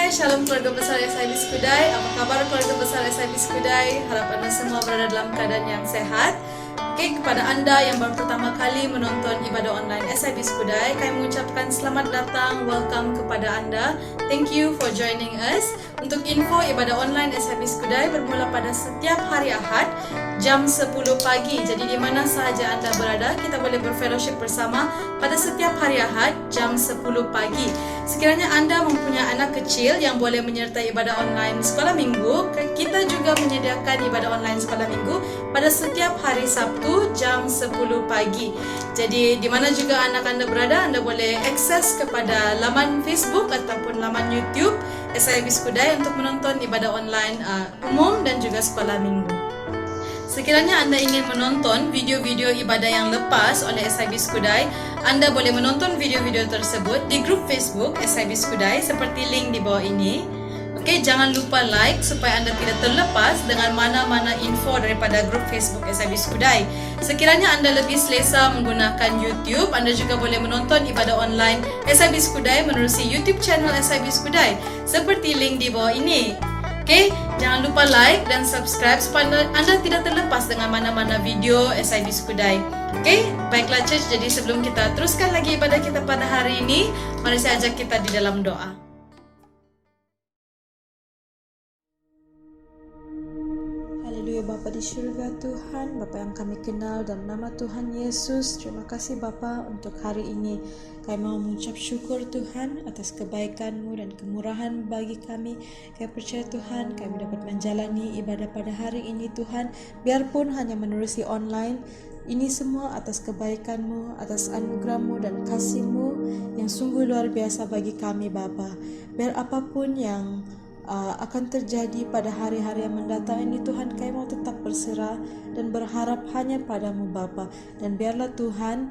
Shalom keluarga besar SIB Skudai. Apa kabar keluarga besar SIB Skudai? Harap Anda semua berada dalam keadaan yang sehat. Oke, kepada Anda yang baru pertama kali menonton ibadah online SIB Skudai, kami mengucapkan selamat datang, welcome kepada Anda. Thank you for joining us. Untuk info, ibadah online SIB Skudai bermula pada setiap hari Ahad jam 10 pagi. Jadi di mana sahaja Anda berada, kita boleh berfellowship bersama pada setiap hari Ahad jam 10 pagi. Sekiranya Anda mempunyai anak kecil yang boleh menyertai ibadah online sekolah minggu, kita juga menyediakan ibadah online sekolah minggu pada setiap hari Sabtu jam 10 pagi. Jadi di mana juga anak Anda berada, Anda boleh akses kepada laman Facebook ataupun laman YouTube SIB Skudai untuk menonton ibadah online umum dan juga sekolah minggu. Sekiranya Anda ingin menonton video-video ibadah yang lepas oleh SIB Skudai, Anda boleh menonton video-video tersebut di grup Facebook SIB Skudai seperti link di bawah ini. Oke, jangan lupa like supaya Anda tidak terlepas dengan mana-mana info daripada grup Facebook SIB Skudai. Sekiranya Anda lebih selesa menggunakan YouTube, Anda juga boleh menonton ibadah online SIB Skudai menerusi YouTube channel SIB Skudai seperti link di bawah ini. Oke, jangan lupa like dan subscribe supaya Anda tidak terlepas dengan mana-mana video SIB Skudai. Oke, baiklah church, jadi sebelum kita teruskan lagi ibadah kita pada hari ini, mari saya ajak kita di dalam doa. Haleluya Bapa di syurga Tuhan, Bapa yang kami kenal dalam nama Tuhan Yesus. Terima kasih Bapa untuk hari ini. Kami mau mengucap syukur Tuhan atas kebaikan-Mu dan kemurahan bagi kami. Kami percaya Tuhan kami dapat menjalani ibadah pada hari ini Tuhan, biarpun hanya menerusi online. Ini semua atas kebaikan-Mu, atas anugerah-Mu dan kasih-Mu yang sungguh luar biasa bagi kami Bapa. Biar apapun yang akan terjadi pada hari-hari yang mendatang ini Tuhan, kami mau tetap berserah dan berharap hanya padamu Bapa. Dan biarlah Tuhan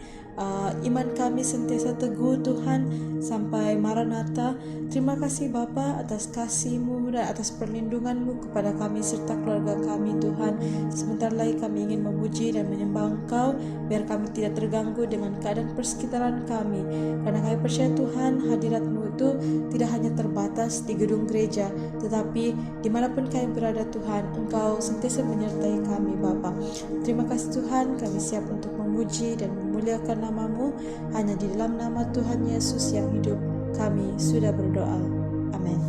iman kami sentiasa teguh Tuhan sampai Maranatha. Terima kasih Bapa atas kasih-Mu dan atas perlindungan-Mu kepada kami serta keluarga kami Tuhan. Sebentar lagi kami ingin memuji dan menyembah Engkau, biar kami tidak terganggu dengan keadaan persekitaran kami, karena kami percaya Tuhan hadirat-Mu itu tidak hanya terbatas di gedung gereja, tetapi dimanapun kami berada Tuhan, Engkau sentiasa menyertai kami Bapa. Terima kasih Tuhan, kami siap untuk memuji dan memuliakan nama-Mu. Hanya di dalam nama Tuhan Yesus yang hidup kami sudah berdoa. Amin.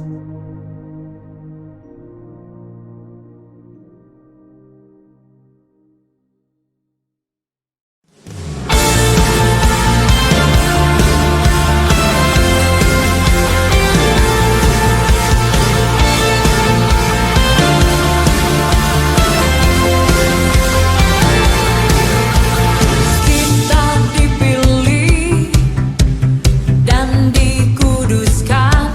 Dipilih dan dikuduskan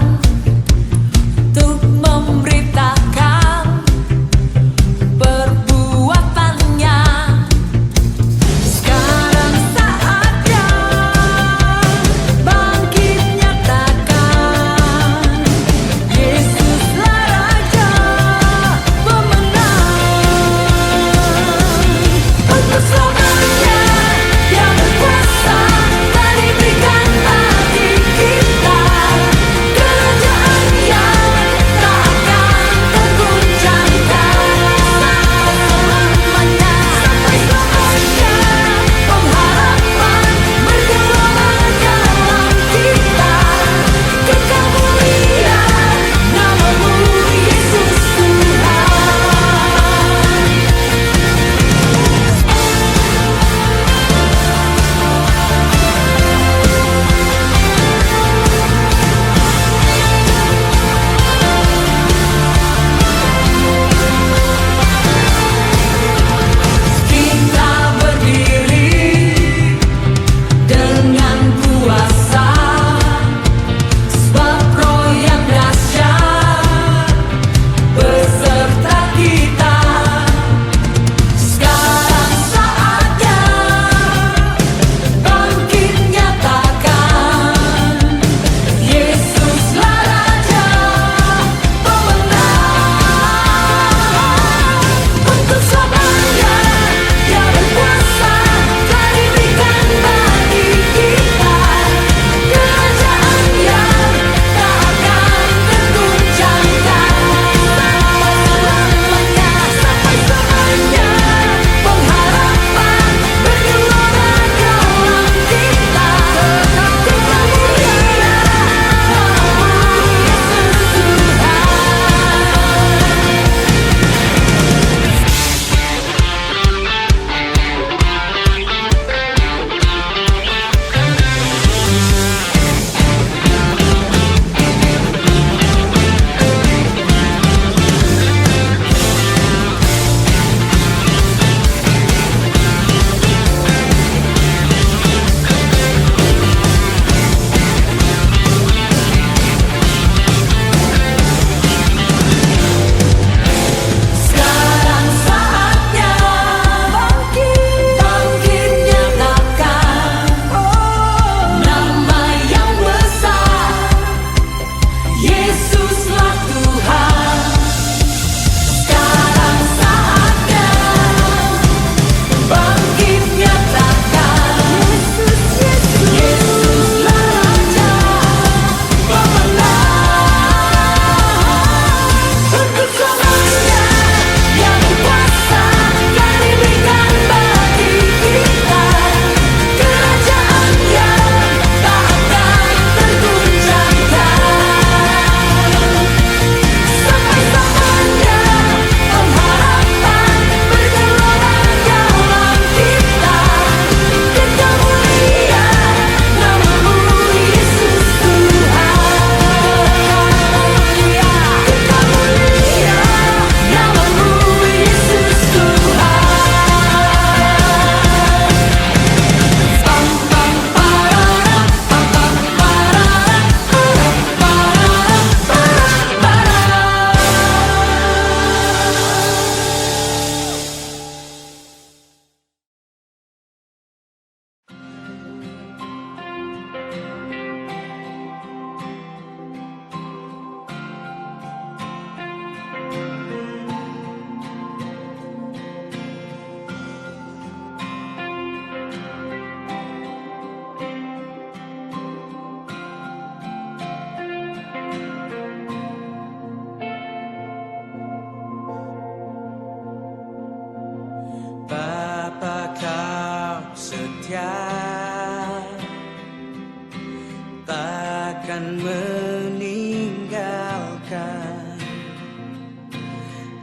takkan meninggalkan,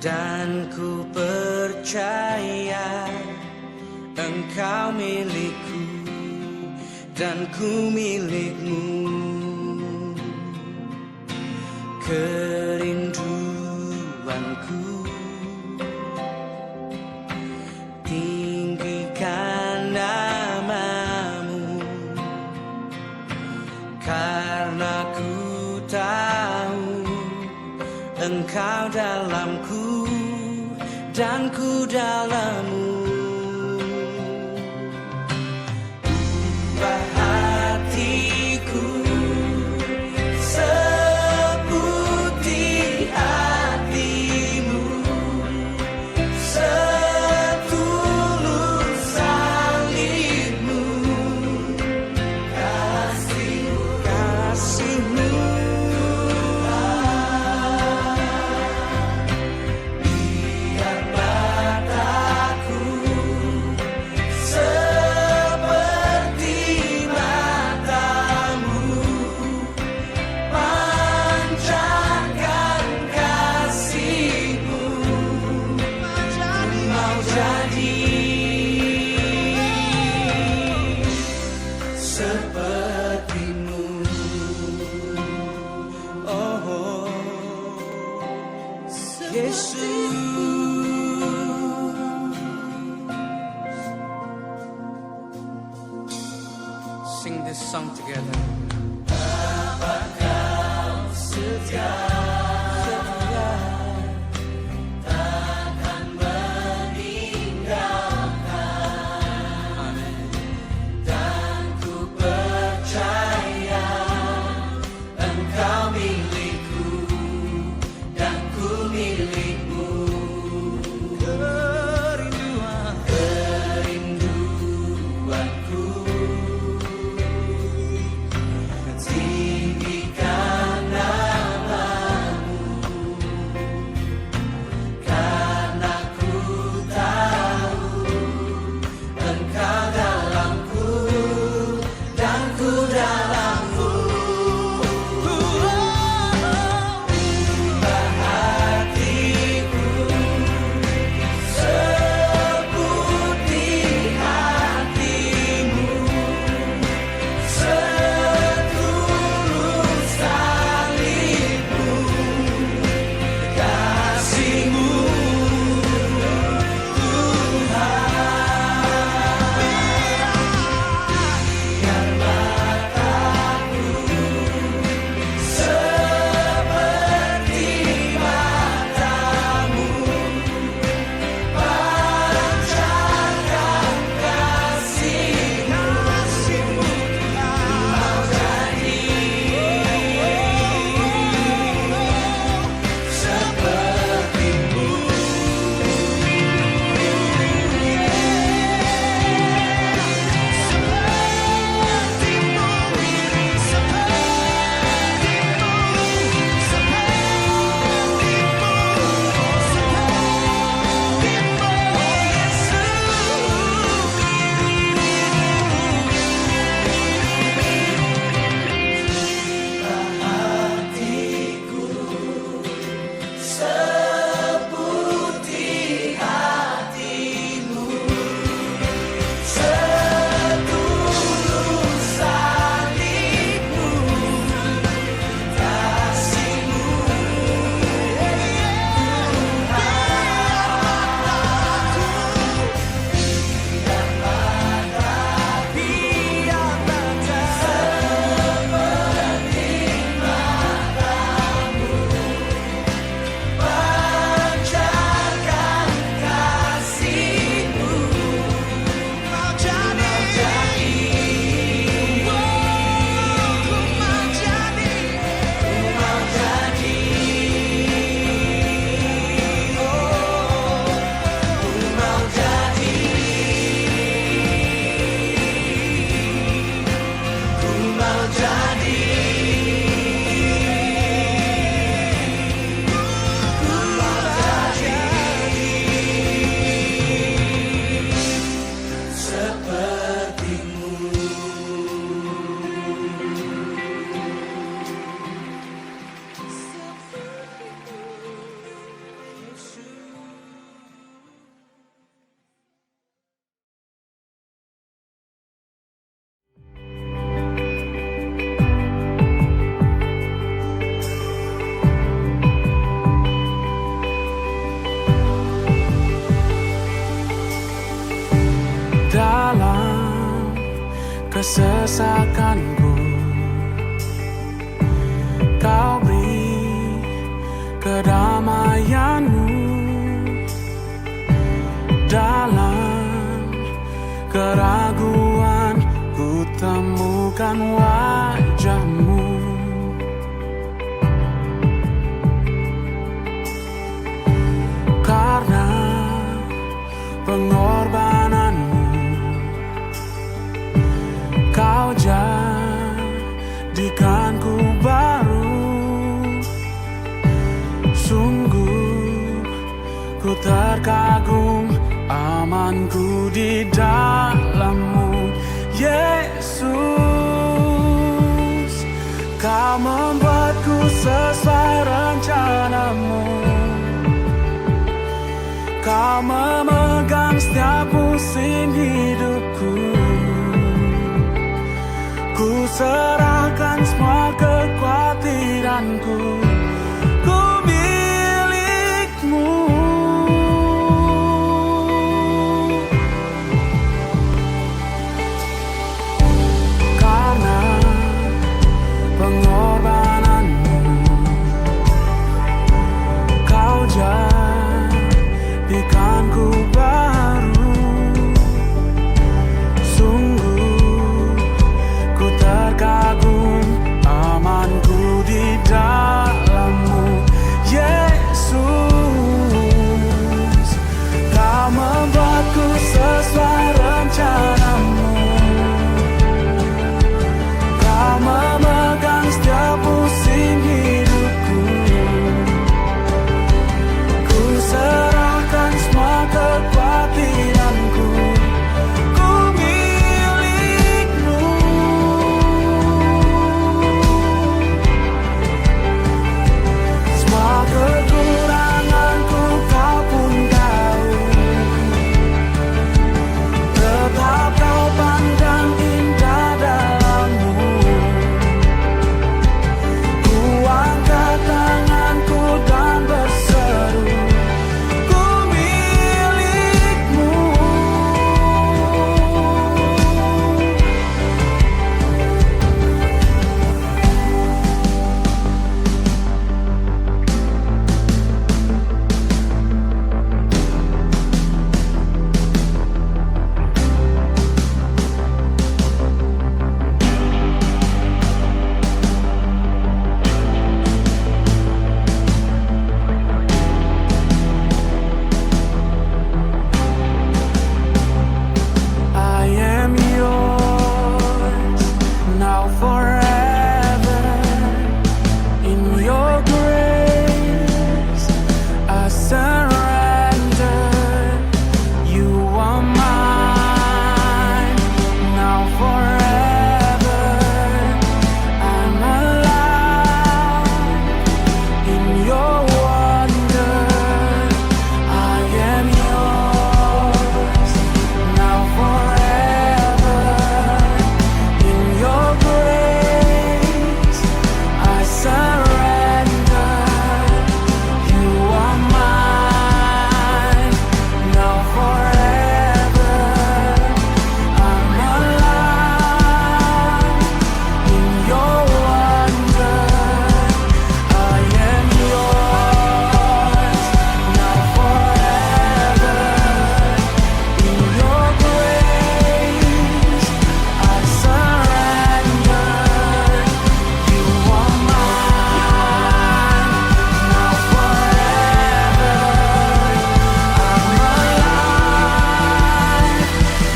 dan ku percaya Engkau milikku dan ku milikmu. Kerinduanku tinggikan namamu, karena ku tahu Engkau dalamku dan ku dalammu. Ubah hatiku seputih hatimu, setulus salibmu, kasihmu. Biar mataku seperti matamu, pancarkan kasihmu. Mau jadi sepertimu. Oh, Yesus. Sing this song together. Setia, takkan meninggalkan. Amin. Dan ku percaya Engkau milikku dan ku milikmu. Kerinduanku Kau membuatku sesuai rencanamu. Kau memegang setiap musim hidupku. Ku serahkan semua kekhawatiranku. Ku milikmu. Karena pengorbananmu, kau jadikanku baru. Sungguh ku terkagum, amanku di dalammu, Yesus. Kau membuatku sesuai rencanamu. Kau memegang setiap musim hidupku. Ku serahkan semua kekhawatiranku. Ku milikmu. Semua kekuranganku kau pun tahu. Tetap kau pandang indah dalammu. Ku angkat tanganku dan berseru, ku milikmu. I am yours now forever. In your grace I surrender. You are mine now forever. I'm alive in your wonder. I am yours now forever. In your grace I surrender. You are mine now forever. I'm alive in your wonder. I am yours now forever. In your grace I surrender. You are mine now forever. I'm alive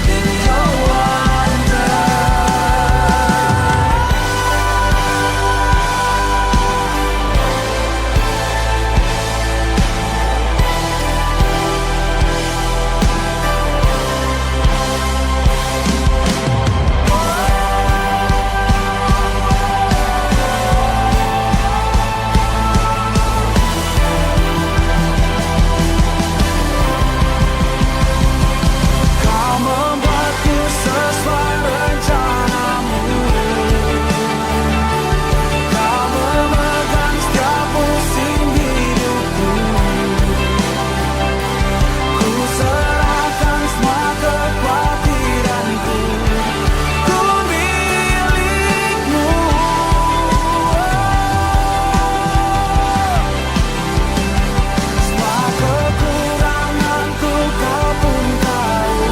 in your wonder. Kau membuatku sesuai rencanamu. Kau memegang setiap musim hidupku. Ku serahkan semua kekhawatiranku. Ku milikmu. Semua kekuranganku kau pun tahu.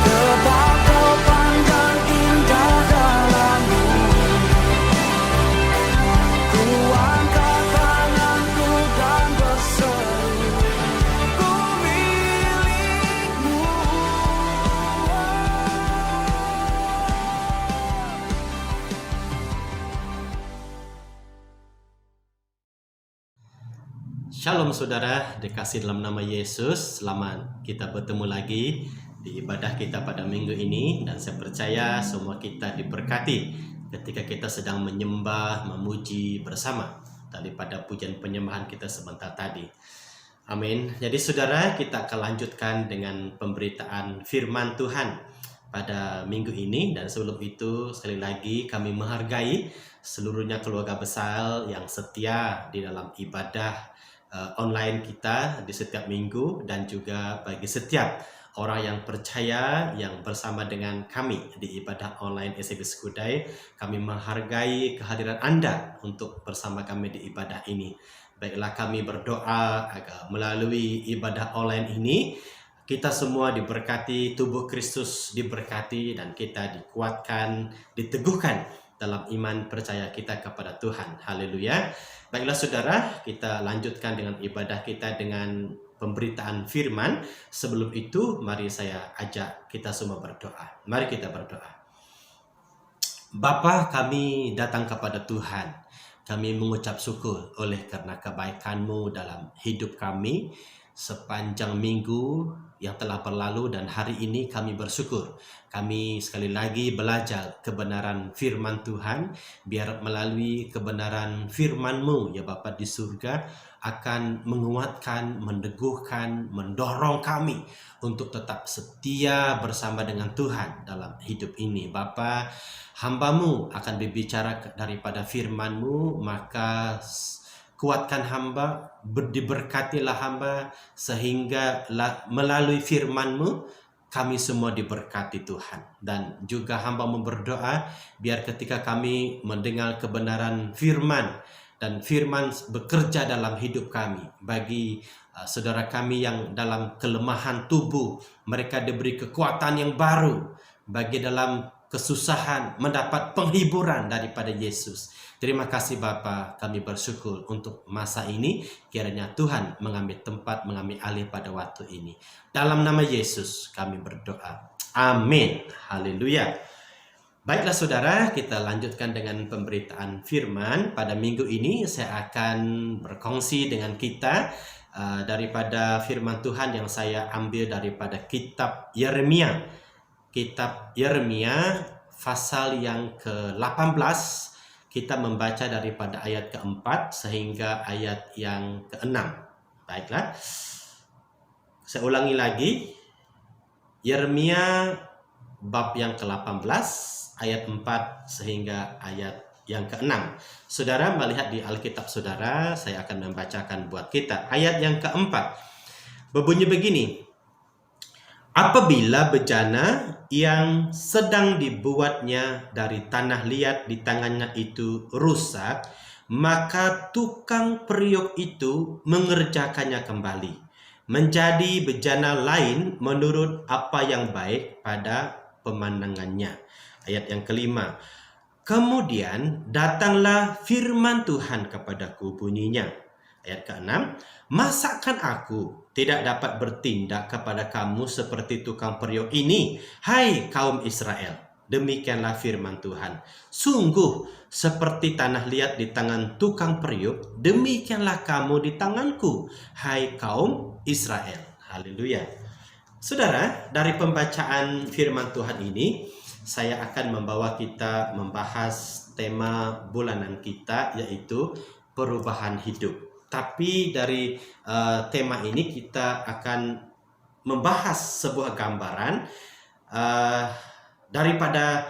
Tetap kau pandang indah dalammu. Ku angkat tanganku dan berseru, ku milikmu. Shalom saudara, dikasih dalam nama Yesus. Selamat kita bertemu lagi di ibadah kita pada minggu ini. Dan saya percaya semua kita diberkati ketika kita sedang menyembah, memuji bersama daripada pujian penyembahan kita sebentar tadi. Amin. Jadi saudara, kita akan lanjutkan dengan pemberitaan firman Tuhan pada minggu ini. Dan sebelum itu, sekali lagi kami menghargai seluruhnya keluarga besar yang setia di dalam ibadah online kita di setiap minggu, dan juga bagi setiap orang yang percaya yang bersama dengan kami di ibadah online SIB Skudai. Kami menghargai kehadiran Anda untuk bersama kami di ibadah ini. Baiklah, kami berdoa agar melalui ibadah online ini kita semua diberkati, tubuh Kristus diberkati, dan kita dikuatkan, diteguhkan dalam iman percaya kita kepada Tuhan. Haleluya. Baiklah saudara, kita lanjutkan dengan ibadah kita dengan pemberitaan firman. Sebelum itu, mari saya ajak kita semua berdoa. Mari kita berdoa. Bapa, kami datang kepada Tuhan. Kami mengucap syukur oleh karena kebaikan-Mu dalam hidup kami sepanjang minggu yang telah berlalu, dan hari ini kami bersyukur. Kami sekali lagi belajar kebenaran firman Tuhan. Biar melalui kebenaran firman-Mu ya Bapa di surga akan menguatkan, meneguhkan, mendorong kami untuk tetap setia bersama dengan Tuhan dalam hidup ini. Bapa, hamba-Mu akan berbicara daripada firman-Mu, maka kuatkan hamba, diberkatilah hamba, sehingga melalui firman-Mu kami semua diberkati Tuhan. Dan juga hamba-Mu berdoa, biar ketika kami mendengar kebenaran firman, dan firman bekerja dalam hidup kami, bagi saudara kami yang dalam kelemahan tubuh, mereka diberi kekuatan yang baru, bagi dalam kesusahan mendapat penghiburan daripada Yesus. Terima kasih Bapa, kami bersyukur untuk masa ini. Kiranya Tuhan mengambil tempat, mengambil alih pada waktu ini. Dalam nama Yesus kami berdoa. Amin. Haleluya. Baiklah saudara, kita lanjutkan dengan pemberitaan firman. Pada minggu ini saya akan berkongsi dengan kita daripada firman Tuhan yang saya ambil daripada kitab Yeremia. Kitab Yeremia pasal yang ke-18. Kita membaca daripada ayat ke-4 sehingga ayat yang ke-6. Baiklah. Saya ulangi lagi. Yeremia bab yang ke-18 ayat 4 sehingga ayat yang ke-6. Saudara melihat di Alkitab saudara, saya akan membacakan buat kita. Ayat yang ke-4 berbunyi begini. Apabila bejana yang sedang dibuatnya dari tanah liat di tangannya itu rusak, maka tukang periuk itu mengerjakannya kembali, menjadi bejana lain menurut apa yang baik pada pemandangannya. Ayat yang kelima. Kemudian datanglah firman Tuhan kepadaku, bunyinya. Ayat ke-6. Masakan aku tidak dapat bertindak kepada kamu seperti tukang periuk ini, hai kaum Israel? Demikianlah firman Tuhan. Sungguh seperti tanah liat di tangan tukang periuk, demikianlah kamu di tanganku, hai kaum Israel. Haleluya. Saudara, dari pembacaan firman Tuhan ini, saya akan membawa kita membahas tema bulanan kita, yaitu perubahan hidup. Tapi dari tema ini kita akan membahas sebuah gambaran daripada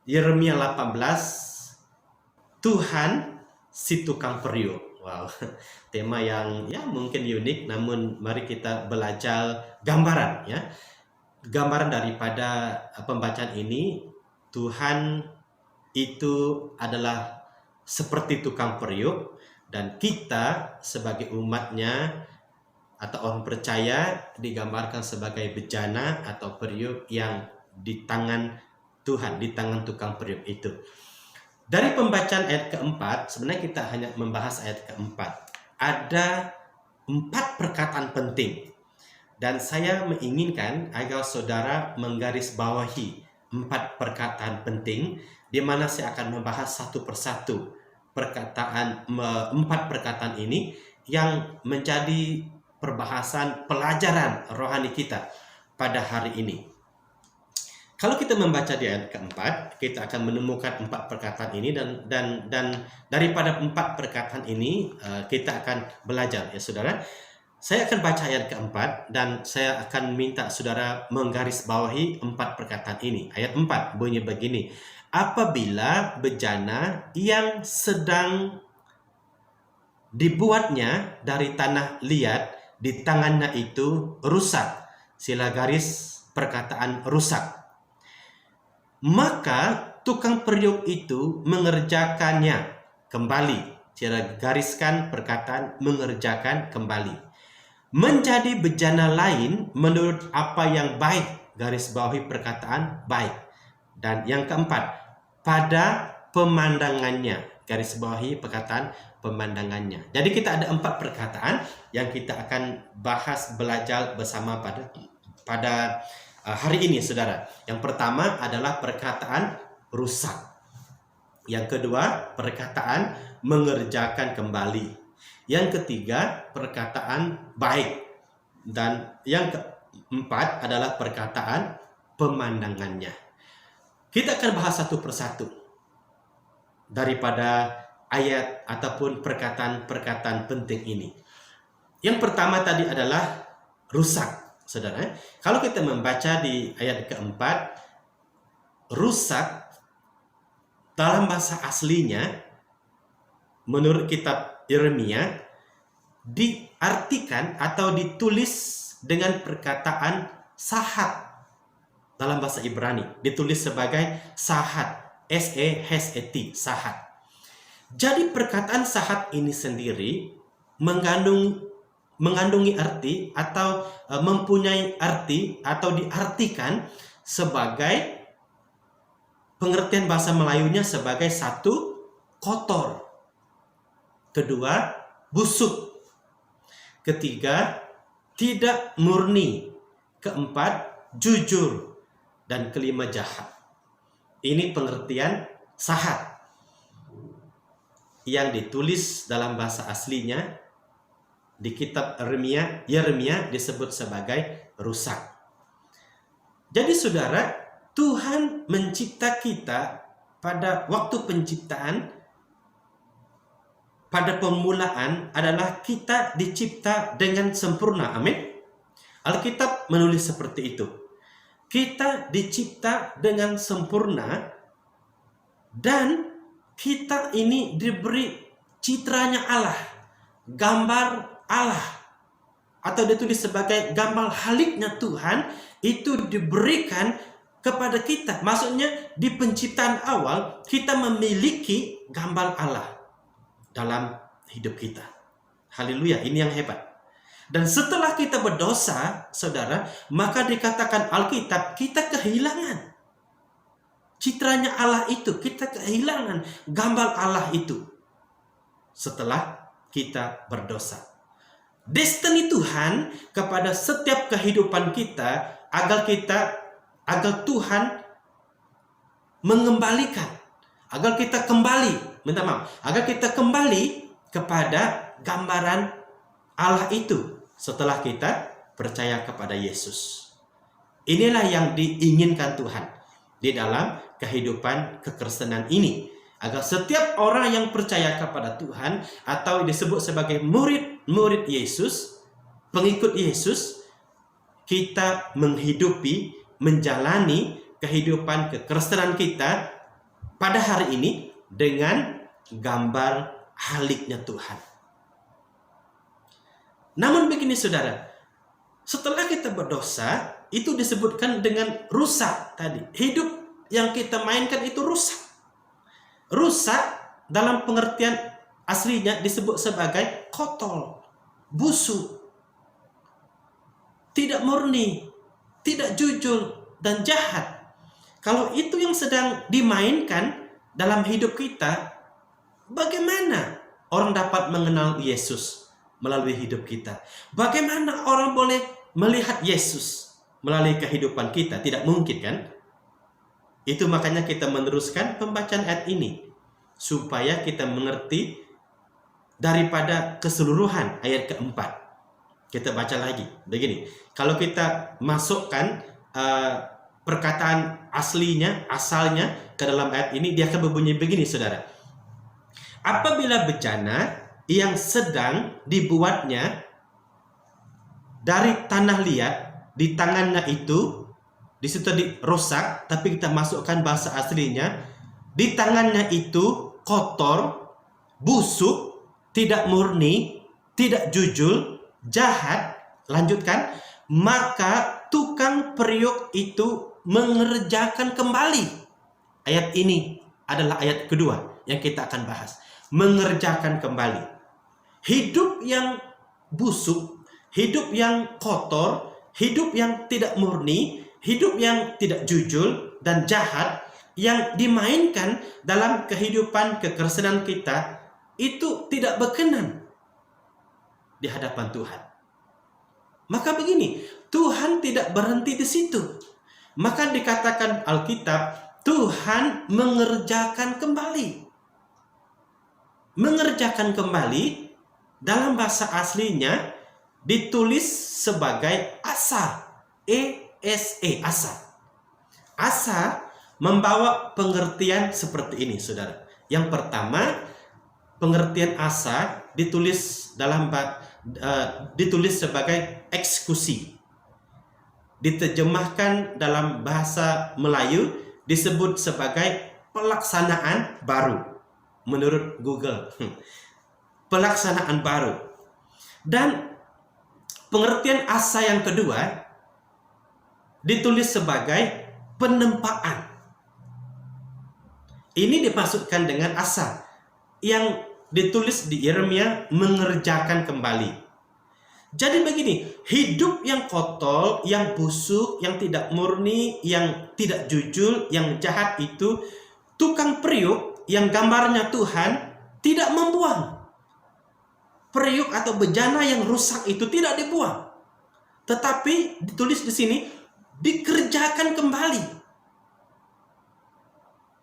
Yeremia 18, Tuhan si tukang periuk. Wow, tema yang ya mungkin unik, namun mari kita belajar gambaran ya. Gambaran daripada pembacaan ini, Tuhan itu adalah seperti tukang periuk, dan kita sebagai umatnya atau orang percaya digambarkan sebagai bejana atau periuk yang di tangan Tuhan, di tangan tukang periuk itu. Dari pembacaan ayat keempat, sebenarnya kita hanya membahas ayat keempat. Ada 4 perkataan penting. Dan saya menginginkan agar saudara menggarisbawahi 4 perkataan penting, di mana saya akan membahas satu persatu 4 perkataan ini yang menjadi perbahasan pelajaran rohani kita pada hari ini. Kalau kita membaca di ayat keempat, kita akan menemukan 4 perkataan ini dan daripada 4 perkataan ini kita akan belajar ya saudara. Saya akan baca ayat keempat dan saya akan minta saudara menggarisbawahi 4 perkataan ini. Ayat 4 bunyi begini. Apabila bejana yang sedang dibuatnya dari tanah liat di tangannya itu rusak. Sila garis perkataan rusak. Maka tukang periuk itu mengerjakannya kembali. Sila gariskan perkataan mengerjakan kembali. Menjadi bejana lain menurut apa yang baik. Garis bawahi perkataan baik. Dan yang keempat, pada pemandangannya. Garis bawahi perkataan pemandangannya. Jadi kita ada 4 perkataan yang kita akan bahas belajar bersama pada hari ini saudara. Yang pertama adalah perkataan rusak. Yang kedua perkataan mengerjakan kembali. Yang ketiga perkataan baik. Dan yang keempat adalah perkataan pemandangannya. Kita akan bahas satu persatu daripada ayat ataupun perkataan-perkataan penting ini. Yang pertama tadi adalah rusak. Saudara, kalau kita membaca di ayat keempat, rusak dalam bahasa aslinya menurut kitab Yeremia diartikan atau ditulis dengan perkataan sahat. Dalam bahasa Ibrani ditulis sebagai sahat, S-E-H-E-T, sahat. Jadi perkataan sahat ini sendiri mengandungi arti atau mempunyai arti atau diartikan sebagai pengertian bahasa Melayunya sebagai satu, kotor. Kedua, busuk. Ketiga, tidak murni. Keempat, jujur. Dan kelima, jahat. Ini pengertian sahat yang ditulis dalam bahasa aslinya di kitab Yeremia disebut sebagai rusak. Jadi saudara, Tuhan mencipta kita pada waktu penciptaan, pada permulaan adalah kita dicipta dengan sempurna. Amin. Alkitab menulis seperti itu. Kita dicipta dengan sempurna dan kita ini diberi citranya Allah, gambar Allah, atau ditulis sebagai gambar haliknya Tuhan, itu diberikan kepada kita. Maksudnya di penciptaan awal kita memiliki gambar Allah dalam hidup kita. Haleluya, ini yang hebat. Dan setelah kita berdosa, saudara, maka dikatakan Alkitab kita kehilangan citranya Allah itu, kita kehilangan gambar Allah itu setelah kita berdosa. Destiny Tuhan kepada setiap kehidupan kita agar Tuhan mengembalikan, agar kita kembali kepada gambaran Allah itu setelah kita percaya kepada Yesus. Inilah yang diinginkan Tuhan di dalam kehidupan kekristenan ini, agar setiap orang yang percaya kepada Tuhan atau disebut sebagai murid Yesus, pengikut Yesus, kita menjalani kehidupan kekristenan kita pada hari ini dengan gambar haliknya Tuhan. Namun begini saudara, setelah kita berdosa, itu disebutkan dengan rusak tadi. Hidup yang kita mainkan itu rusak. Rusak dalam pengertian aslinya disebut sebagai kotor, busuk, tidak murni, tidak jujur, dan jahat. Kalau itu yang sedang dimainkan dalam hidup kita, bagaimana orang dapat mengenal Yesus melalui hidup kita? Bagaimana orang boleh melihat Yesus melalui kehidupan kita? Tidak mungkin kan? Itu makanya kita meneruskan pembacaan ayat ini supaya kita mengerti daripada keseluruhan ayat keempat. Kita baca lagi begini. Kalau kita masukkan perkataan asalnya ke dalam ayat ini, dia akan berbunyi begini, saudara. Apabila bejana yang sedang dibuatnya dari tanah liat di tangannya itu, di situ rusak, tapi kita masukkan bahasa aslinya, di tangannya itu kotor, busuk, tidak murni, tidak jujur, jahat, lanjutkan, maka tukang periuk itu mengerjakan kembali. Ayat ini adalah ayat kedua yang kita akan bahas. Mengerjakan kembali. Hidup yang busuk, hidup yang kotor, hidup yang tidak murni, hidup yang tidak jujur dan jahat yang dimainkan dalam kehidupan kekristenan kita itu tidak berkenan di hadapan Tuhan. Maka begini, Tuhan tidak berhenti di situ. Maka dikatakan Alkitab, Tuhan mengerjakan kembali. Mengerjakan kembali dalam bahasa aslinya ditulis sebagai asa. E-S-E, asa. Asa membawa pengertian seperti ini, saudara. Yang pertama, pengertian asa ditulis sebagai eksekusi. Diterjemahkan dalam bahasa Melayu disebut sebagai pelaksanaan baru menurut Google. Pelaksanaan baru. Dan pengertian asa yang kedua ditulis sebagai penempaan. Ini dimaksudkan dengan asa yang ditulis di Yeremia, mengerjakan kembali. Jadi begini, hidup yang kotor, yang busuk, yang tidak murni, yang tidak jujur, yang jahat itu, tukang periuk yang gambarnya Tuhan tidak membuang. Periuk atau bejana yang rusak itu tidak dibuang. Tetapi ditulis di sini, dikerjakan kembali.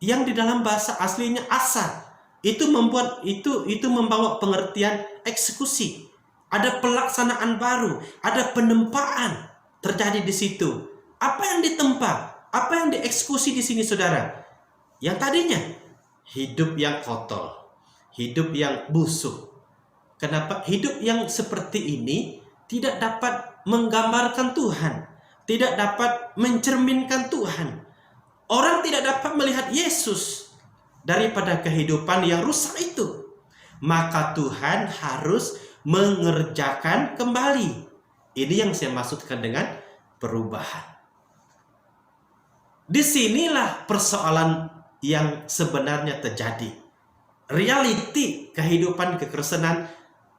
Yang di dalam bahasa aslinya asa. Itu membawa pengertian eksekusi. Ada pelaksanaan baru, ada penempaan terjadi di situ. Apa yang ditempa? Apa yang dieksekusi di sini, saudara? Yang tadinya hidup yang kotor, hidup yang busuk. Kenapa hidup yang seperti ini tidak dapat menggambarkan Tuhan, tidak dapat mencerminkan Tuhan? Orang tidak dapat melihat Yesus daripada kehidupan yang rusak itu. Maka Tuhan harus mengerjakan kembali. Ini yang saya maksudkan dengan perubahan. Disinilah persoalan yang sebenarnya terjadi. Realiti kehidupan kekristenan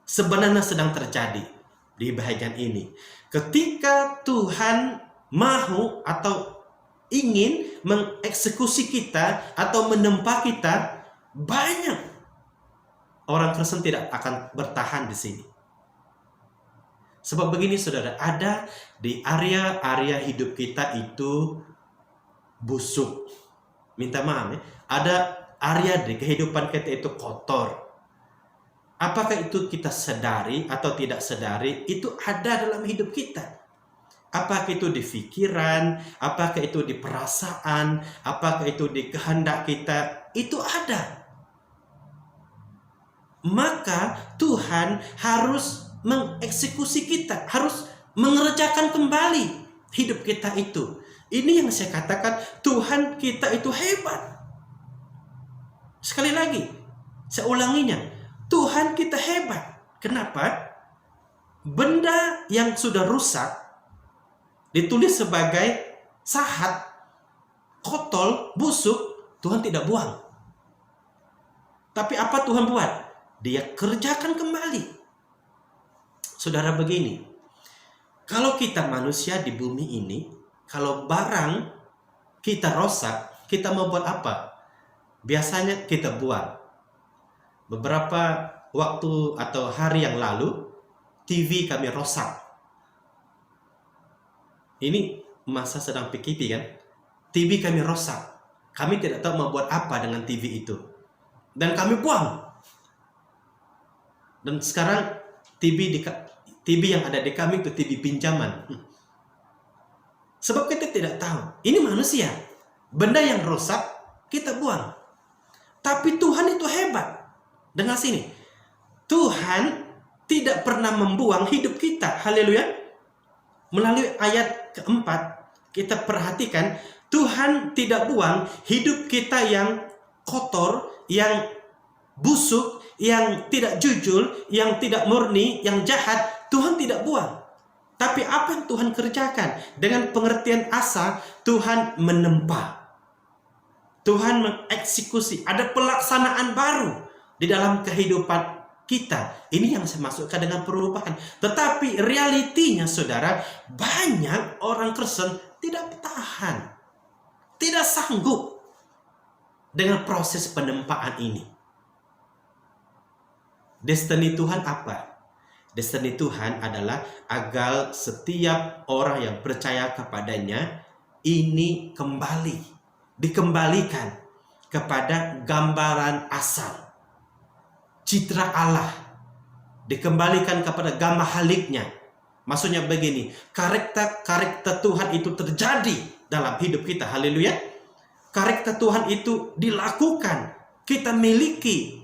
sebenarnya sedang terjadi di bagian ini. Ketika Tuhan mahu atau ingin mengeksekusi kita atau menempa kita, banyak orang Kristen tidak akan bertahan di sini. Sebab begini, saudara, ada di area-area hidup kita itu busuk. Minta maaf ya. Ada area di kehidupan kita itu kotor. Apakah itu kita sadari atau tidak sadari, itu ada dalam hidup kita. Apakah itu di pikiran, apakah itu di perasaan, apakah itu di kehendak kita, itu ada. Maka Tuhan harus mengeksekusi kita, harus mengerjakan kembali hidup kita itu. Ini yang saya katakan, Tuhan kita itu hebat. Sekali lagi, saya ulanginya, Tuhan kita hebat. Kenapa? Benda yang sudah rusak ditulis sebagai sahat, kotor, busuk, Tuhan tidak buang. Tapi apa Tuhan buat? Dia kerjakan kembali. Saudara, begini, kalau kita manusia di bumi ini, kalau barang kita rusak, kita mau buat apa? Biasanya kita buang. Beberapa waktu atau hari yang lalu, TV kami rusak. Ini masa sedang PKP kan? TV kami rusak. Kami tidak tahu mau buat apa dengan TV itu. Dan kami buang. Dan sekarang TV yang ada di kami itu TV pinjaman. Sebab kita tidak tahu. Ini manusia. Benda yang rusak kita buang. Tapi Tuhan itu hebat. Dengar sini. Tuhan tidak pernah membuang hidup kita. Haleluya. Melalui ayat keempat, kita perhatikan Tuhan tidak buang hidup kita yang kotor, yang busuk, yang tidak jujur, yang tidak murni, yang jahat. Tuhan tidak buang. Tapi apa yang Tuhan kerjakan? Dengan pengertian asa, Tuhan menempa. Tuhan mengeksekusi. Ada pelaksanaan baru di dalam kehidupan kita. Ini yang saya maksudkan dengan perubahan. Tetapi realitinya saudara, banyak orang Kristen tidak tahan, tidak sanggup dengan proses penempaan ini. Destiny Tuhan apa? Destiny Tuhan adalah agar setiap orang yang percaya kepadanya ini dikembalikan kepada gambaran asal, citra Allah, dikembalikan kepada gambar haliknya. Maksudnya begini, karakter Tuhan itu terjadi dalam hidup kita. Haleluya. Karakter Tuhan itu dilakukan, kita miliki,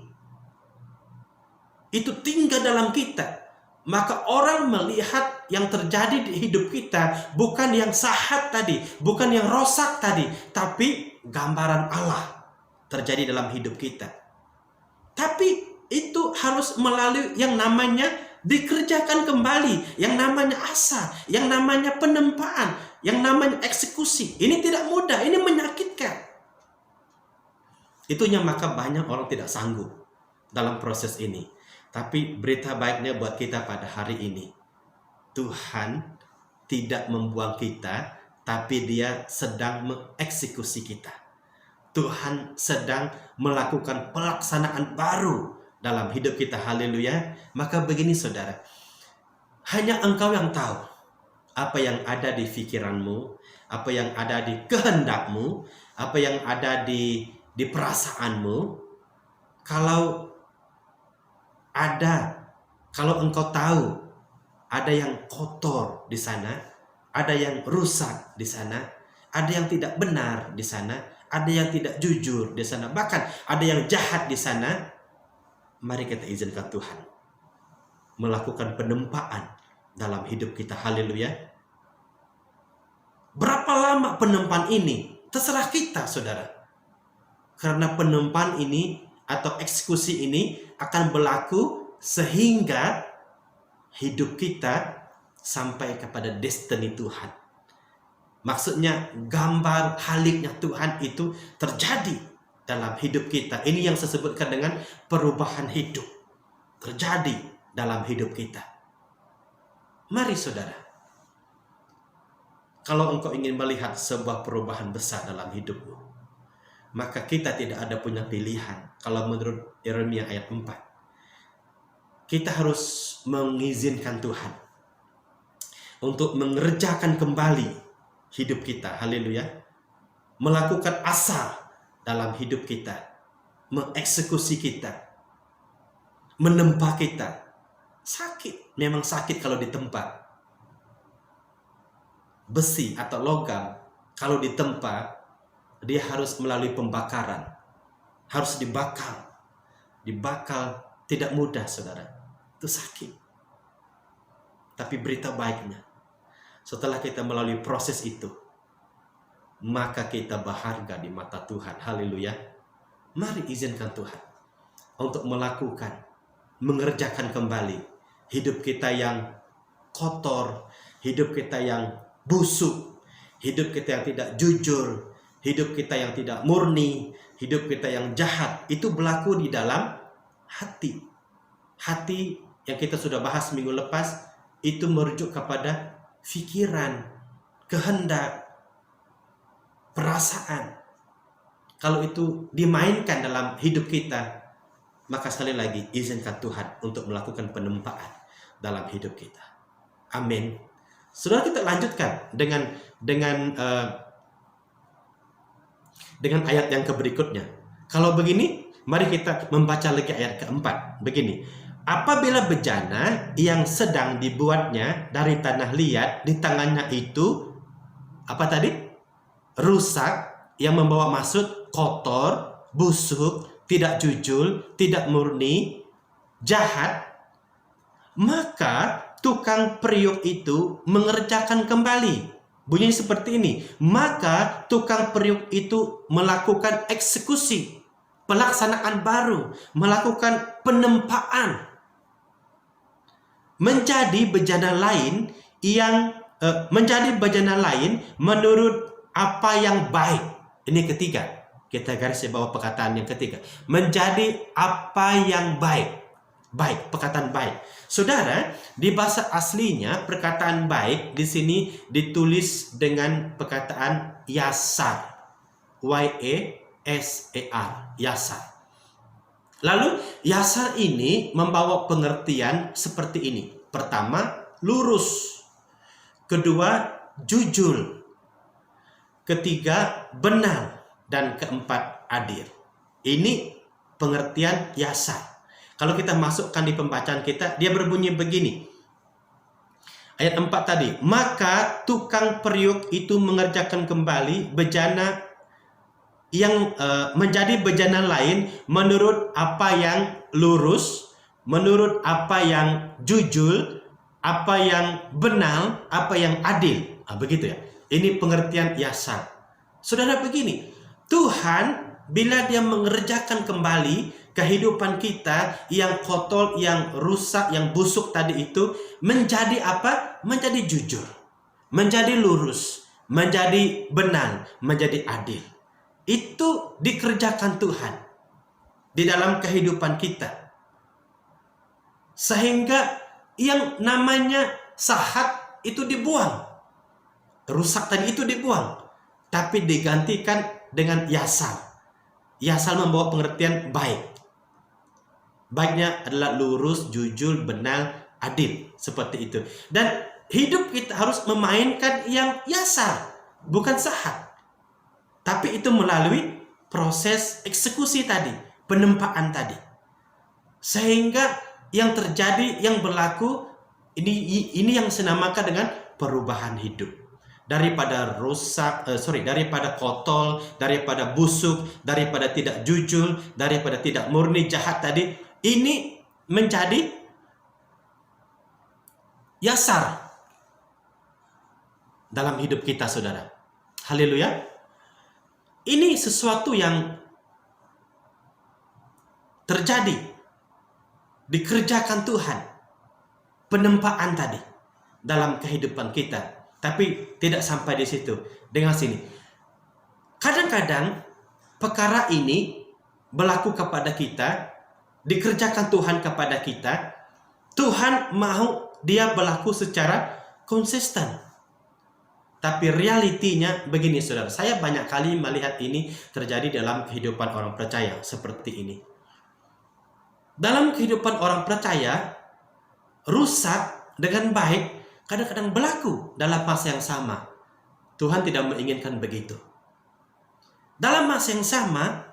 itu tinggal dalam kita. Maka orang melihat yang terjadi di hidup kita bukan yang sahat tadi, bukan yang rosak tadi, tapi gambaran Allah terjadi dalam hidup kita. Tapi itu harus melalui yang namanya dikerjakan kembali, yang namanya asa, yang namanya penempaan, yang namanya eksekusi. Ini tidak mudah, ini menyakitkan. Itunya maka banyak orang tidak sanggup dalam proses ini. Tapi berita baiknya buat kita pada hari ini, Tuhan tidak membuang kita, tapi Dia sedang mengeksekusi kita. Tuhan sedang melakukan pelaksanaan baru dalam hidup kita. Haleluya. Maka begini saudara, hanya engkau yang tahu apa yang ada di pikiranmu, apa yang ada di kehendakmu, apa yang ada di perasaanmu. Kalau engkau tahu ada yang kotor di sana, ada yang rusak di sana, ada yang tidak benar di sana, ada yang tidak jujur di sana, bahkan ada yang jahat di sana, mari kita izinkan Tuhan melakukan penempaan dalam hidup kita. Haleluya. Berapa lama penempaan ini? Terserah kita, saudara. Karena penempaan ini atau eksekusi ini akan berlaku sehingga hidup kita sampai kepada destiny Tuhan. Maksudnya gambar haliknya Tuhan itu terjadi dalam hidup kita. Ini yang saya sebutkan dengan perubahan hidup. Terjadi dalam hidup kita. Mari saudara, kalau engkau ingin melihat sebuah perubahan besar dalam hidupmu, maka kita tidak ada punya pilihan. Kalau menurut Yeremia ayat 4, kita harus mengizinkan Tuhan untuk mengerjakan kembali hidup kita. Haleluya. Melakukan asa dalam hidup kita, mengeksekusi kita, menempa kita. Sakit, memang sakit kalau ditempa. Besi atau logam kalau ditempa, dia harus melalui pembakaran, harus dibakar. Dibakar tidak mudah, saudara. Itu sakit. Tapi berita baiknya, setelah kita melalui proses itu, maka kita berharga di mata Tuhan. Haleluya. Mari izinkan Tuhan untuk melakukan, mengerjakan kembali hidup kita yang kotor, hidup kita yang busuk, hidup kita yang tidak jujur, hidup kita yang tidak murni, hidup kita yang jahat. Itu berlaku di dalam hati. Hati yang kita sudah bahas minggu lepas, itu merujuk kepada pikiran, kehendak, perasaan. Kalau itu dimainkan dalam hidup kita, maka sekali lagi izinkan Tuhan untuk melakukan penempaan dalam hidup kita. Amin. Saudara, kita lanjutkan dengan ayat yang berikutnya. Kalau begini, mari kita membaca lagi ayat keempat. Begini, apabila bejana yang sedang dibuatnya dari tanah liat di tangannya itu, apa tadi? Rusak, yang membawa maksud kotor, busuk, tidak jujur, tidak murni, jahat, maka tukang periuk itu mengerjakan kembali. Bunyinya seperti ini. Maka tukang periuk itu melakukan eksekusi, pelaksanaan baru, melakukan penempaan, menjadi bejana lain menurut apa yang baik. Ini ketiga. Kita garis bawah perkataan yang ketiga. Menjadi apa yang baik. Baik, perkataan baik. Saudara, di bahasa aslinya perkataan baik di sini ditulis dengan perkataan yasar. Y-A-S-A-R. Yasar. Lalu, yasar ini membawa pengertian seperti ini. Pertama, lurus. Kedua, jujur. Ketiga, benar. Dan keempat, adil. Ini pengertian yasar. Kalau kita masukkan di pembacaan kita, dia berbunyi begini. Ayat 4 tadi. Maka tukang periuk itu mengerjakan kembali bejana yang menjadi bejana lain menurut apa yang lurus, menurut apa yang jujur, apa yang benar, apa yang adil. Begitu ya. Ini pengertian yasar. Saudara, begini. Tuhan bila dia mengerjakan kembali kehidupan kita yang kotor, yang rusak, yang busuk tadi itu menjadi apa? Menjadi jujur, menjadi lurus, menjadi benar, menjadi adil. Itu dikerjakan Tuhan di dalam kehidupan kita. Sehingga yang namanya sahat itu dibuang. Rusak tadi itu dibuang. Tapi digantikan dengan yasar. Yasar membawa pengertian baik. Baiknya adalah lurus, jujur, benar, adil. Seperti itu. Dan hidup kita harus memainkan yang yasar, bukan sahat. Tapi itu melalui proses eksekusi tadi, penempaan tadi. Sehingga yang terjadi, yang berlaku, ini yang senamakan dengan perubahan hidup. Daripada daripada kotor, daripada busuk, daripada tidak jujur, daripada tidak murni, jahat tadi, ini menjadi yasar dalam hidup kita, saudara. Haleluya. Ini sesuatu yang terjadi, dikerjakan Tuhan, penempaan tadi dalam kehidupan kita. Tapi tidak sampai di situ. Dengan sini, kadang-kadang perkara ini berlaku kepada kita, dikerjakan Tuhan kepada kita. Tuhan mau dia berlaku secara konsisten. Tapi realitinya begini, saudara. Saya banyak kali melihat ini terjadi dalam kehidupan orang percaya seperti ini. Dalam kehidupan orang percaya, rusak dengan baik kadang-kadang berlaku dalam masa yang sama. Tuhan tidak menginginkan begitu. Dalam masa yang sama,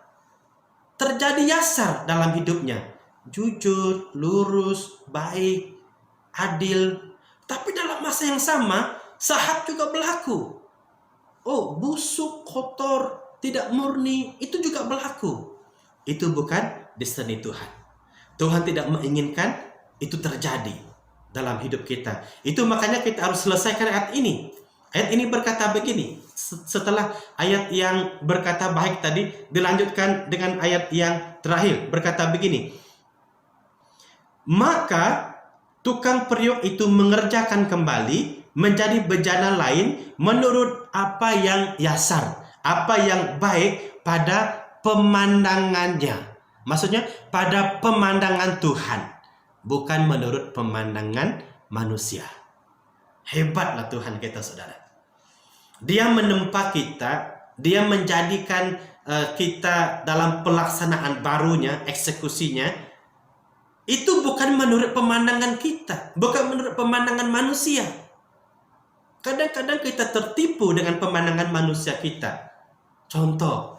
terjadi yasar dalam hidupnya. Jujur, lurus, baik, adil. Tapi dalam masa yang sama, sahat juga berlaku. Oh, busuk, kotor, tidak murni, itu juga berlaku. Itu bukan destiny Tuhan. Tuhan tidak menginginkan itu terjadi dalam hidup kita. Itu makanya kita harus selesaikan ayat ini. Ayat ini berkata begini. Setelah ayat yang berkata baik tadi, dilanjutkan dengan ayat yang terakhir. Berkata begini. Maka tukang periuk itu mengerjakan kembali menjadi bejana lain menurut apa yang yasar, apa yang baik pada pemandangannya. Maksudnya pada pemandangan Tuhan, bukan menurut pemandangan manusia. Hebatlah Tuhan kita, saudara. Dia menempa kita, dia menjadikan kita dalam pelaksanaan barunya, eksekusinya. Itu bukan menurut pemandangan kita, bukan menurut pemandangan manusia. Kadang-kadang kita tertipu dengan pemandangan manusia kita. Contoh,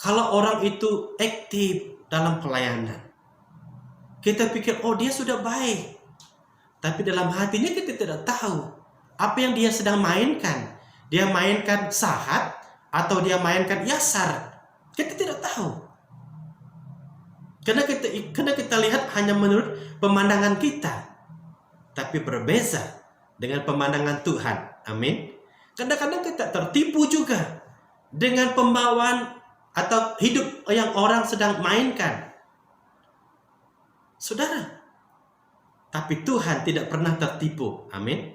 kalau orang itu aktif dalam pelayanan, kita pikir, oh dia sudah baik. Tapi dalam hatinya kita tidak tahu apa yang dia sedang mainkan. dia mainkan sahat atau dia mainkan yasar? Kita tidak tahu. Karena kita lihat hanya menurut pemandangan kita, tapi berbeza dengan pemandangan Tuhan. Amin. Kadang-kadang kita tertipu juga dengan pembawaan atau hidup yang orang sedang mainkan. Saudara, tapi Tuhan tidak pernah tertipu. Amin.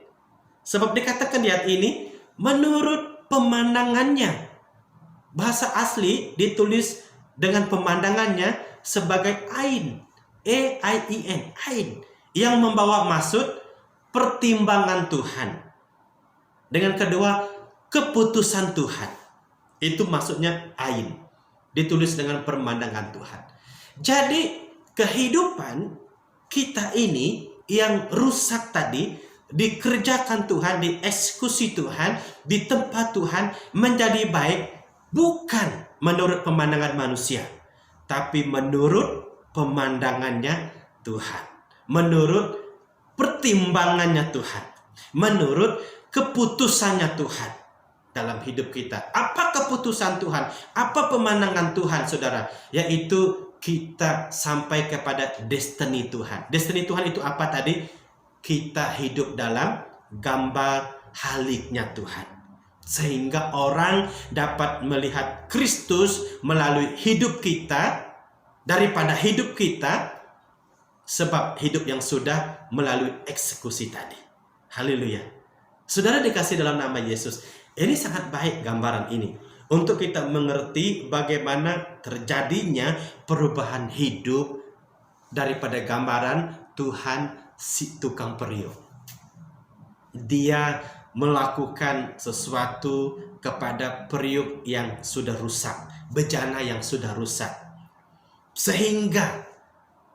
Sebab dikatakan di ayat ini, menurut pemandangannya. Bahasa asli ditulis dengan pemandangannya sebagai ain. A-I-I-N. Ain. Yang membawa maksud pertimbangan Tuhan. Dengan kedua, keputusan Tuhan. Itu maksudnya ain. Ditulis dengan pemandangan Tuhan. Jadi kehidupan kita ini yang rusak tadi dikerjakan Tuhan, dieksekusi Tuhan, di tempat Tuhan menjadi baik bukan menurut pemandangan manusia, tapi menurut pemandangannya Tuhan, menurut pertimbangannya Tuhan, menurut keputusannya Tuhan dalam hidup kita. Apa keputusan Tuhan? Apa pemandangan Tuhan, saudara? Yaitu kita sampai kepada destiny Tuhan. Destiny Tuhan itu apa tadi? Kita hidup dalam gambar haliknya Tuhan. Sehingga orang dapat melihat Kristus melalui hidup kita daripada hidup kita, sebab hidup yang sudah melalui eksekusi tadi. Haleluya. Saudara dikasih dalam nama Yesus. Ini sangat baik gambaran ini untuk kita mengerti bagaimana terjadinya perubahan hidup daripada gambaran Tuhan si tukang periuk. Dia melakukan sesuatu kepada periuk yang sudah rusak, bejana yang sudah rusak, sehingga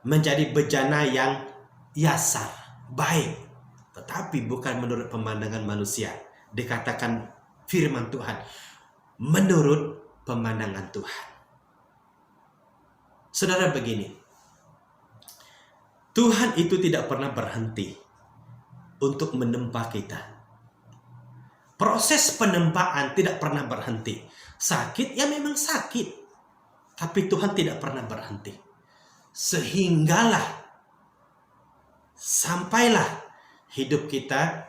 menjadi bejana yang yasar, baik, tetapi bukan menurut pemandangan manusia. Dikatakan firman Tuhan, menurut pemandangan Tuhan. Saudara, begini, Tuhan itu tidak pernah berhenti untuk menempa kita. Proses penempaan tidak pernah berhenti. Sakit ya memang sakit, tapi Tuhan tidak pernah berhenti. Sehinggalah sampailah hidup kita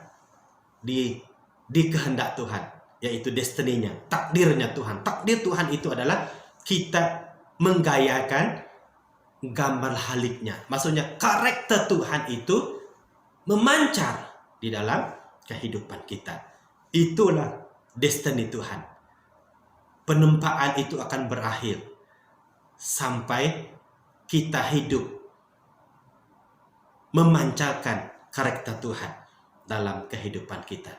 di kehendak Tuhan, yaitu destininya, takdirnya Tuhan. Takdir Tuhan itu adalah kita menggayakan gambar haliknya. Maksudnya karakter Tuhan itu memancar di dalam kehidupan kita. Itulah destiny Tuhan. Penempaan itu akan berakhir sampai kita hidup memancarkan karakter Tuhan dalam kehidupan kita.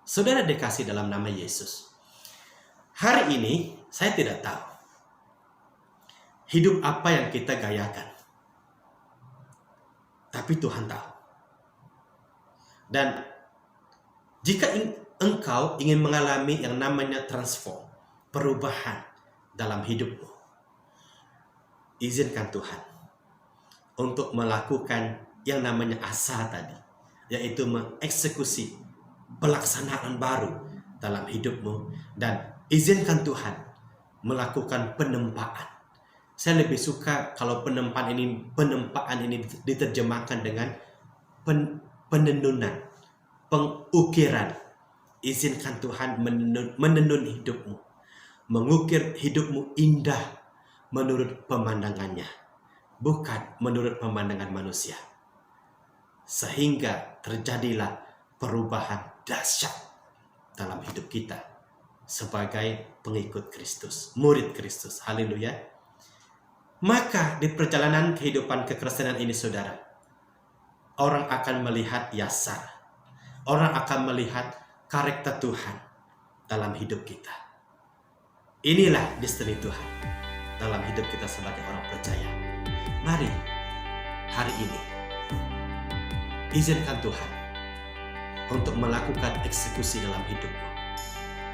Saudara dikasih dalam nama Yesus. Hari ini saya tidak tahu hidup apa yang kita gayakan. Tapi Tuhan tahu. Dan jika engkau ingin mengalami yang namanya transform, perubahan dalam hidupmu, izinkan Tuhan untuk melakukan yang namanya asa tadi, yaitu mengeksekusi pelaksanaan baru dalam hidupmu, dan izinkan Tuhan melakukan penempaan. Saya lebih suka kalau penempaan ini diterjemahkan dengan penenunan, pengukiran. Izinkan Tuhan menenun hidupmu, mengukir hidupmu indah menurut pemandangannya, bukan menurut pemandangan manusia. Sehingga terjadilah perubahan dahsyat dalam hidup kita sebagai pengikut Kristus, murid Kristus. Haleluya. Maka di perjalanan kehidupan kekristenan ini, saudara, orang akan melihat yasar, orang akan melihat karakter Tuhan dalam hidup kita. Inilah destiny Tuhan dalam hidup kita sebagai orang percaya. Mari hari ini izinkan Tuhan untuk melakukan eksekusi dalam hidupmu.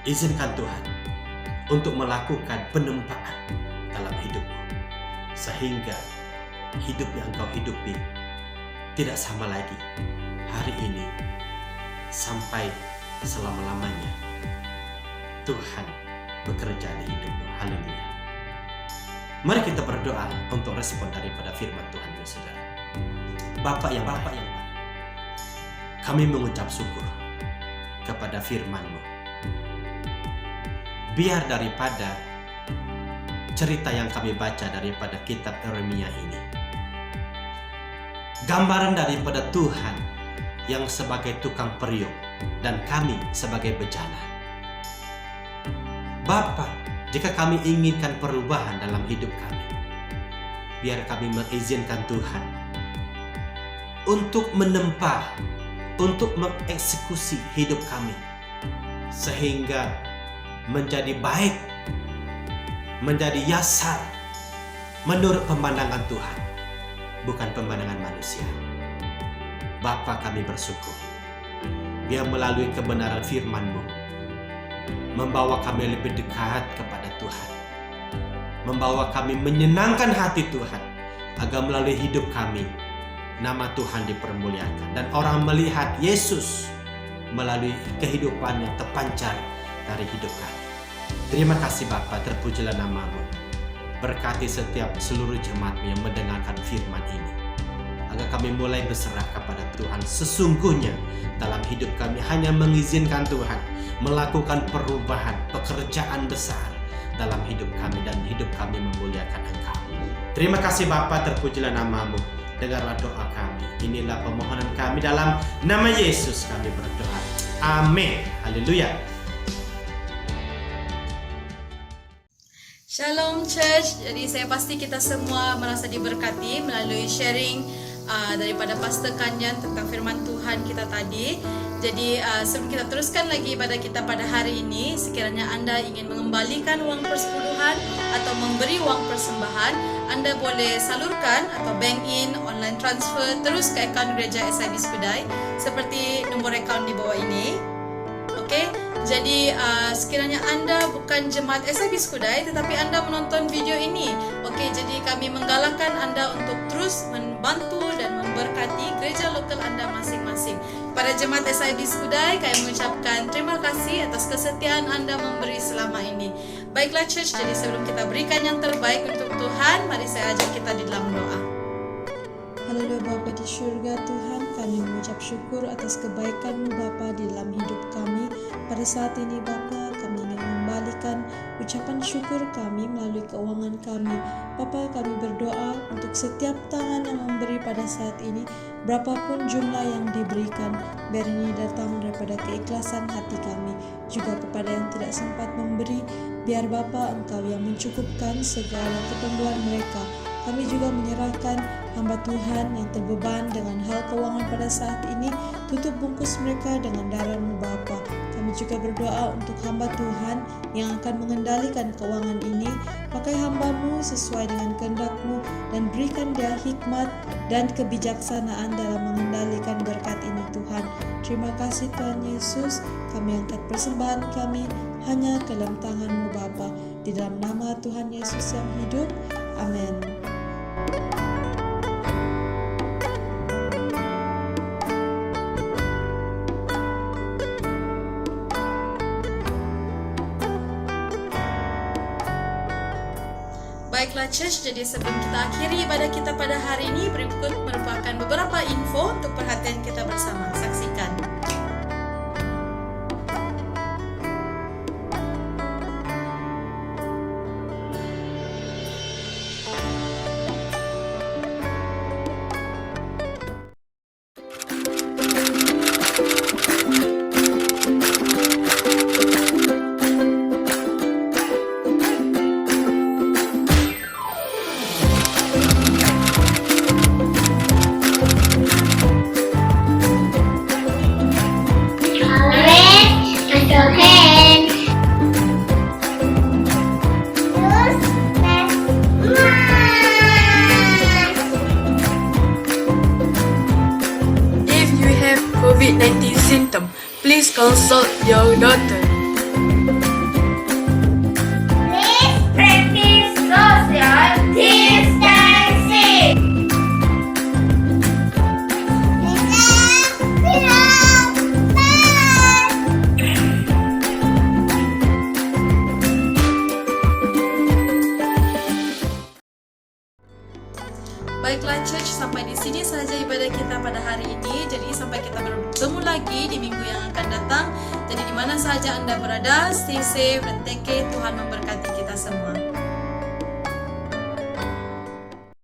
Izinkan Tuhan untuk melakukan penempaan dalam hidupmu, sehingga hidup yang engkau hidupi tidak sama lagi hari ini sampai selama-lamanya Tuhan bekerja di hidupmu. Haleluya. Mari kita berdoa untuk respon daripada firman Tuhan, saudara. Bapa yang baik, kami mengucap syukur kepada firman-Mu. Biar daripada cerita yang kami baca daripada kitab Yeremia ini, gambaran daripada Tuhan yang sebagai tukang periuk dan kami sebagai bejana. Bapa, jika kami inginkan perubahan dalam hidup kami, biar kami mengizinkan Tuhan untuk menempa, untuk mengeksekusi hidup kami, sehingga menjadi baik, menjadi yasar menurut pemandangan Tuhan, bukan pemandangan manusia. Bapa, kami bersyukur biar melalui kebenaran firman-Mu membawa kami lebih dekat kepada Tuhan, membawa kami menyenangkan hati Tuhan, agar melalui hidup kami nama Tuhan dipermuliakan dan orang melihat Yesus melalui kehidupan yang terpancar dari hidup kami. Terima kasih Bapa, terpujilah nama-Mu. Berkati setiap seluruh jemaat-Mu yang mendengarkan firman ini, agar kami mulai berserah kepada Tuhan. Sesungguhnya dalam hidup kami hanya mengizinkan Tuhan melakukan perubahan, pekerjaan besar dalam hidup kami, dan hidup kami memuliakan Engkau. Terima kasih Bapa, terpujilah nama-Mu. Dengarlah doa kami. Inilah permohonan kami dalam nama Yesus kami berdoa. Amin. Haleluya. Shalom Church. Jadi saya pasti kita semua merasa diberkati melalui sharing daripada Pastor Kanyan tentang firman Tuhan kita tadi. Jadi sebelum kita teruskan lagi ibadah kita pada hari ini, sekiranya Anda ingin mengembalikan uang persepuluhan atau memberi uang persembahan, Anda boleh salurkan atau bank in, online transfer terus ke akaun gereja SIB Skudai seperti nombor akaun di bawah ini. Okey, jadi sekiranya Anda bukan jemaat SIB Skudai tetapi Anda menonton video ini, okey, jadi kami menggalakkan Anda untuk terus membantu dan memberkati gereja lokal Anda masing-masing. Pada jemaat SIB Skudai, kami mengucapkan terima kasih atas kesetiaan Anda memberi selama ini. Baiklah Church, jadi sebelum kita berikan yang terbaik untuk Tuhan, mari saya ajak kita di dalam doa. Haleluya Bapa di syurga Tuhan, kami mengucap syukur atas kebaikan-Mu Bapa di dalam hidup kami. Pada saat ini Bapa, kami ingin mengembalikan ucapan syukur kami melalui keuangan kami. Bapa, kami berdoa untuk setiap tangan yang memberi pada saat ini, berapapun jumlah yang diberikan, biar ini datang daripada keikhlasan hati kami. Juga kepada yang tidak sempat memberi, biar Bapa Engkau yang mencukupkan segala keperluan mereka. Kami juga menyerahkan hamba Tuhan yang terbeban dengan hal keuangan pada saat ini. Tutup bungkus mereka dengan darah-Mu Bapa. Kami juga berdoa untuk hamba Tuhan yang akan mengendalikan keuangan ini. Pakai hamba-Mu sesuai dengan kehendak-Mu dan berikan dia hikmat dan kebijaksanaan dalam mengendalikan berkat ini Tuhan. Terima kasih Tuhan Yesus. Kami angkat persembahan kami hanya ke dalam tangan-Mu Bapa. Di dalam nama Tuhan Yesus yang hidup. Amin. Baiklah Church, jadi sebelum kita akhiri ibadah kita pada hari ini, berikut merupakan beberapa info untuk perhatian kita bersama. Saksikan. COVID-19 symptom, please consult your doctor. Please practice social distancing. Baiklah church, sampai di sini saja ibadah kita pada hari ini. Jadi sampai kita bertemu lagi di minggu yang akan datang. Jadi di mana saja Anda berada, stay safe dan take care. Tuhan memberkati kita semua.